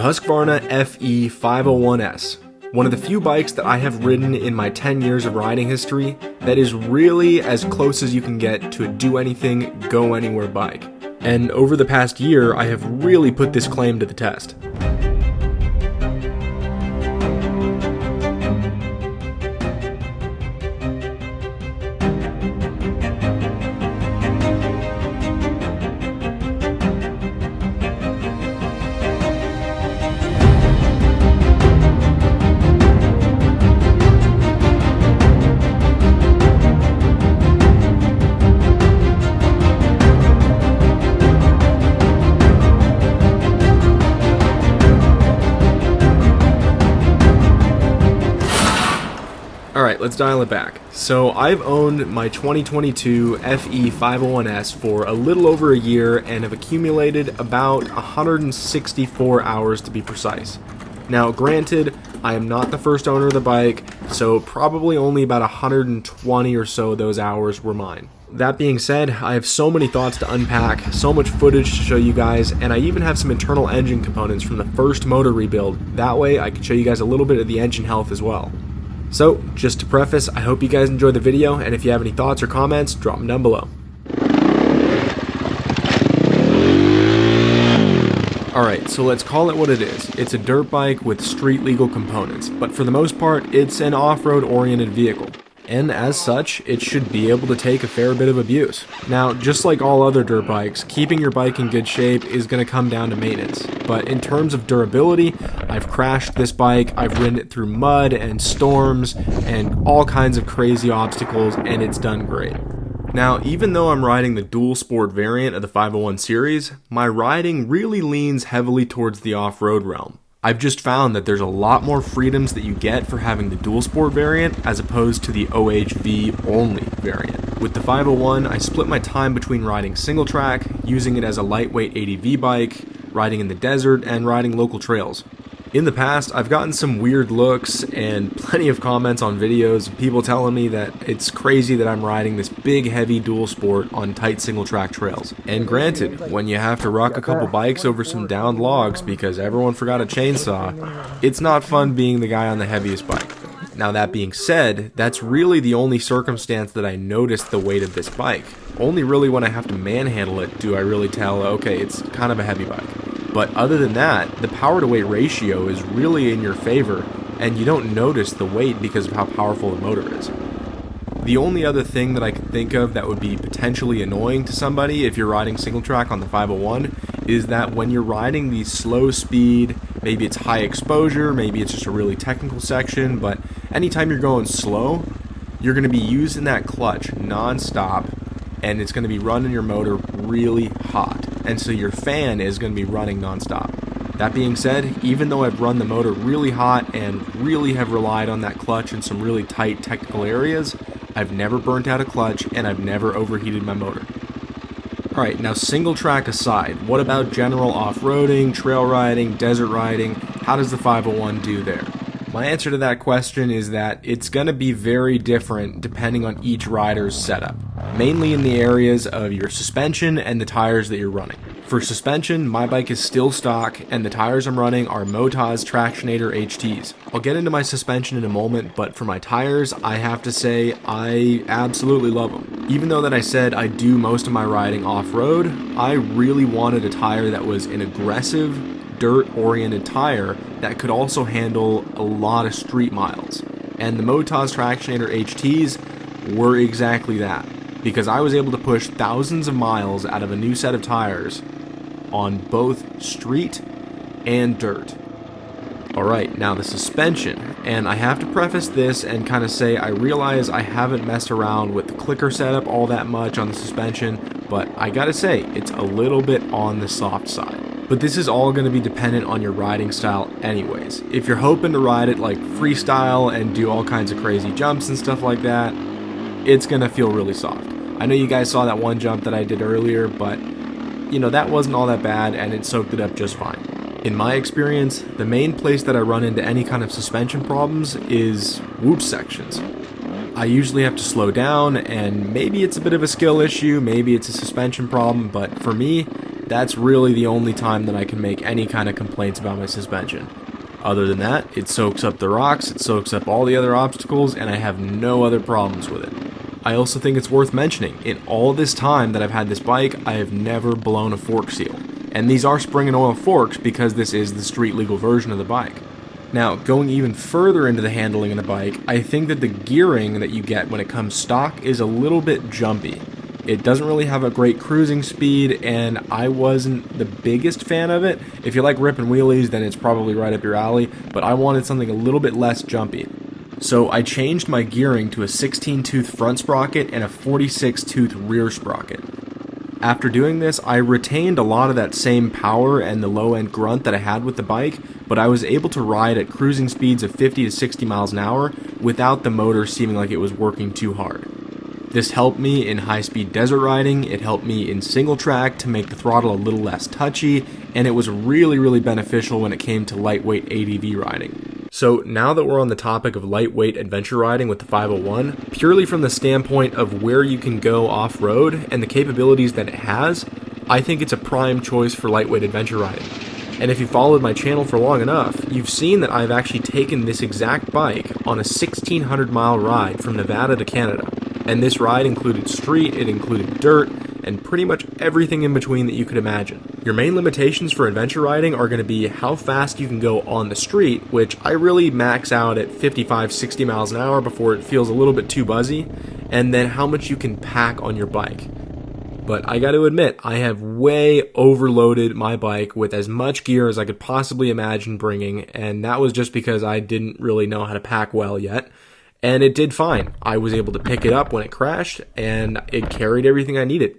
The Husqvarna FE501S, one of the few bikes that I have ridden in my 10 years of riding history that is really as close as you can get to a do-anything, go-anywhere bike. And over the past year, I have really put this claim to the test. Alright, let's dial it back. So I've owned my 2022 FE501S for a little over a year and have accumulated about 164 hours to be precise. Now granted, I am not the first owner of the bike, so probably only about 120 or so of those hours were mine. That being said, I have so many thoughts to unpack, so much footage to show you guys, and I even have some internal engine components from the first motor rebuild. That way I can show you guys a little bit of the engine health as well. So, just to preface, I hope you guys enjoyed the video, and if you have any thoughts or comments, drop them down below. Alright, so let's call it what it is. It's a dirt bike with street legal components, but for the most part, it's an off-road oriented vehicle. And as such, it should be able to take a fair bit of abuse. Now, just like all other dirt bikes, keeping your bike in good shape is going to come down to maintenance. But in terms of durability, I've crashed this bike, I've ridden it through mud and storms and all kinds of crazy obstacles, and it's done great. Now, even though I'm riding the dual sport variant of the 501 series, my riding really leans heavily towards the off-road realm. I've just found that there's a lot more freedoms that you get for having the dual sport variant as opposed to the OHV only variant. With the 501, I split my time between riding single track, using it as a lightweight ADV bike, riding in the desert, and riding local trails. In the past, I've gotten some weird looks and plenty of comments on videos of people telling me that it's crazy that I'm riding this big heavy dual sport on tight single track trails. And granted, when you have to rock a couple bikes over some downed logs because everyone forgot a chainsaw, it's not fun being the guy on the heaviest bike. Now that being said, that's really the only circumstance that I notice the weight of this bike. Only really when I have to manhandle it do I really tell, okay, it's kind of a heavy bike. But other than that, the power to weight ratio is really in your favor, and you don't notice the weight because of how powerful the motor is. The only other thing that I can think of that would be potentially annoying to somebody if you're riding single track on the 501 is that when you're riding the slow speed, maybe it's high exposure, maybe it's just a really technical section, but anytime you're going slow, you're going to be using that clutch non-stop, and it's going to be running your motor really hot, and so your fan is going to be running non-stop. That being said, even though I've run the motor really hot and really have relied on that clutch in some really tight technical areas, I've never burnt out a clutch and I've never overheated my motor. Alright, now single track aside, what about general off-roading, trail riding, desert riding? How does the 501 do there? My answer to that question is that it's going to be very different depending on each rider's setup, mainly in the areas of your suspension and the tires that you're running. For suspension, my bike is still stock, and the tires I'm running are Motaz Tractionator HTs. I'll get into my suspension in a moment, but for my tires, I have to say I absolutely love them. Even though that I said I do most of my riding off-road, I really wanted a tire that was an aggressive, dirt-oriented tire that could also handle a lot of street miles. And the Motaz Tractionator HTs were exactly that, because I was able to push thousands of miles out of a new set of tires on both street and dirt. Alright, now the suspension, and I have to preface this and kind of say I realize I haven't messed around with the clicker setup all that much on the suspension, but I gotta say, it's a little bit on the soft side. But this is all going to be dependent on your riding style anyways. If you're hoping to ride it like freestyle and do all kinds of crazy jumps and stuff like that, it's going to feel really soft. I know you guys saw that one jump that I did earlier, but you know, that wasn't all that bad and it soaked it up just fine. In my experience, the main place that I run into any kind of suspension problems is whoop sections. I usually have to slow down, and maybe it's a bit of a skill issue, maybe it's a suspension problem, but for me, That's really the only time that I can make any kind of complaints about my suspension. Other than that, it soaks up the rocks, it soaks up all the other obstacles, and I have no other problems with it. I also think it's worth mentioning, in all this time that I've had this bike, I have never blown a fork seal. And these are spring and oil forks because this is the street legal version of the bike. Now, going even further into the handling of the bike, I think that the gearing that you get when it comes stock is a little bit jumpy. It doesn't really have a great cruising speed, and I wasn't the biggest fan of it. If you like ripping wheelies, then it's probably right up your alley, but I wanted something a little bit less jumpy. So I changed my gearing to a 16-tooth front sprocket and a 46-tooth rear sprocket. After doing this, I retained a lot of that same power and the low-end grunt that I had with the bike, but I was able to ride at cruising speeds of 50 to 60 miles an hour without the motor seeming like it was working too hard. This helped me in high-speed desert riding, it helped me in single track to make the throttle a little less touchy, and it was really beneficial when it came to lightweight ADV riding. So now that we're on the topic of lightweight adventure riding with the 501, purely from the standpoint of where you can go off-road and the capabilities that it has, I think it's a prime choice for lightweight adventure riding. And if you followed my channel for long enough, you've seen that I've actually taken this exact bike on a 1,600 mile ride from Nevada to Canada. And this ride included street, it included dirt, and pretty much everything in between that you could imagine. Your main limitations for adventure riding are going to be how fast you can go on the street, which I really max out at 55-60 miles an hour before it feels a little bit too buzzy, and then how much you can pack on your bike. But I got to admit, I have way overloaded my bike with as much gear as I could possibly imagine bringing, and that was just because I didn't really know how to pack well yet. And it did fine. I was able to pick it up when it crashed, and it carried everything I needed.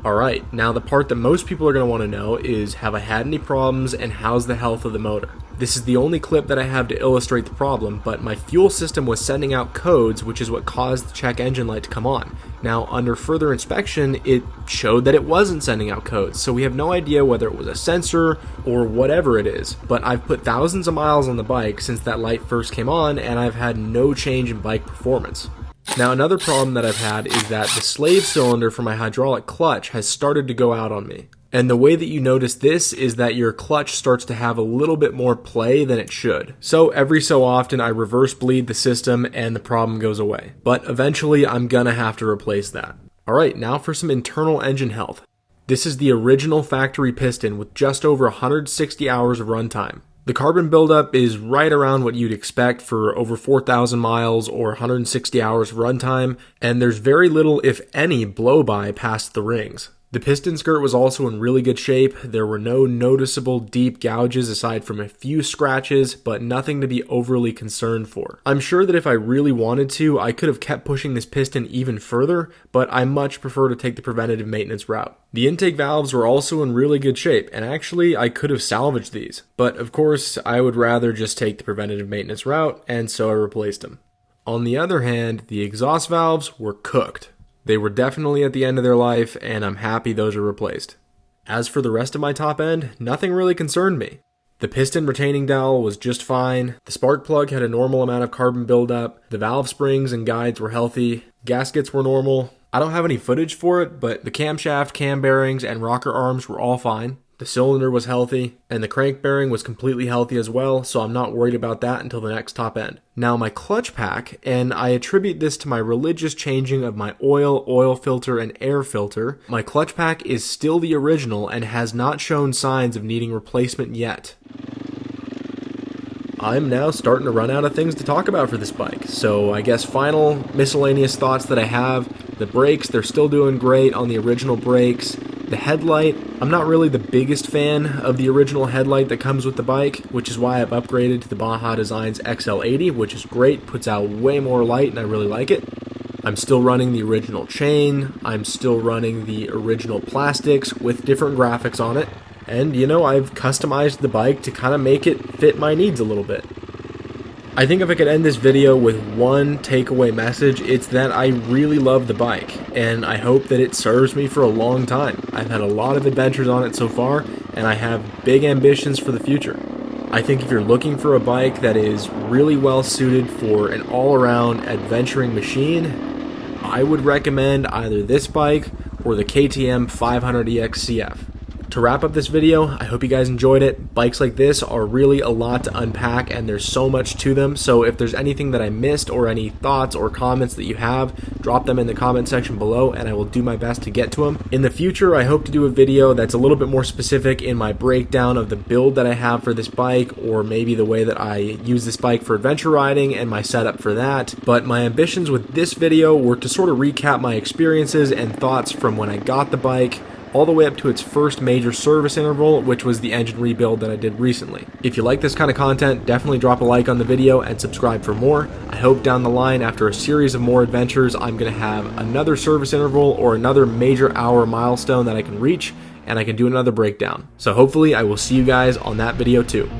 Alright, now the part that most people are going to want to know is, have I had any problems and how's the health of the motor? This is the only clip that I have to illustrate the problem, but my fuel system was sending out codes, which is what caused the check engine light to come on. Now, under further inspection, it showed that it wasn't sending out codes, so we have no idea whether it was a sensor or whatever it is. But I've put thousands of miles on the bike since that light first came on, and I've had no change in bike performance. Now, another problem that I've had is that the slave cylinder for my hydraulic clutch has started to go out on me. And the way that you notice this is that your clutch starts to have a little bit more play than it should. So every so often I reverse bleed the system and the problem goes away. But eventually I'm gonna have to replace that. Alright, now for some internal engine health. This is the original factory piston with just over 160 hours of runtime. The carbon buildup is right around what you'd expect for over 4,000 miles or 160 hours of runtime, and there's very little, if any, blow-by past the rings. The piston skirt was also in really good shape. There were no noticeable deep gouges aside from a few scratches, but nothing to be overly concerned for. I'm sure that if I really wanted to, I could have kept pushing this piston even further, but I much prefer to take the preventative maintenance route. The intake valves were also in really good shape, and actually I could have salvaged these. But of course, I would rather just take the preventative maintenance route, and so I replaced them. On the other hand, the exhaust valves were cooked. They were definitely at the end of their life, and I'm happy those are replaced. As for the rest of my top end, nothing really concerned me. The piston retaining dowel was just fine, the spark plug had a normal amount of carbon buildup, the valve springs and guides were healthy, gaskets were normal. I don't have any footage for it, but the camshaft, cam bearings, and rocker arms were all fine. The cylinder was healthy, and the crank bearing was completely healthy as well, so I'm not worried about that until the next top end. Now my clutch pack, and I attribute this to my religious changing of my oil filter, and air filter, my clutch pack is still the original and has not shown signs of needing replacement yet. I'm now starting to run out of things to talk about for this bike, so I guess final miscellaneous thoughts that I have. The brakes, they're still doing great on the original brakes. The headlight, I'm not really the biggest fan of the original headlight that comes with the bike, which is why I've upgraded to the Baja Designs XL80, which is great, puts out way more light, and I really like it. I'm still running the original chain, I'm still running the original plastics with different graphics on it, and you know, I've customized the bike to kind of make it fit my needs a little bit. I think if I could end this video with one takeaway message, it's that I really love the bike, and I hope that it serves me for a long time. I've had a lot of adventures on it so far, and I have big ambitions for the future. I think if you're looking for a bike that is really well suited for an all-around adventuring machine, I would recommend either this bike or the KTM 500EX CF. To wrap up this video, I hope you guys enjoyed it. Bikes like this are really a lot to unpack and there's so much to them. So if there's anything that I missed or any thoughts or comments that you have, drop them in the comment section below and I will do my best to get to them. In the future, I hope to do a video that's a little bit more specific in my breakdown of the build that I have for this bike, or maybe the way that I use this bike for adventure riding and my setup for that. But my ambitions with this video were to sort of recap my experiences and thoughts from when I got the bike all the way up to its first major service interval, which was the engine rebuild that I did recently. If you like this kind of content, definitely drop a like on the video and subscribe for more. I hope down the line, after a series of more adventures, I'm going to have another service interval or another major hour milestone that I can reach, and I can do another breakdown. So hopefully I will see you guys on that video too.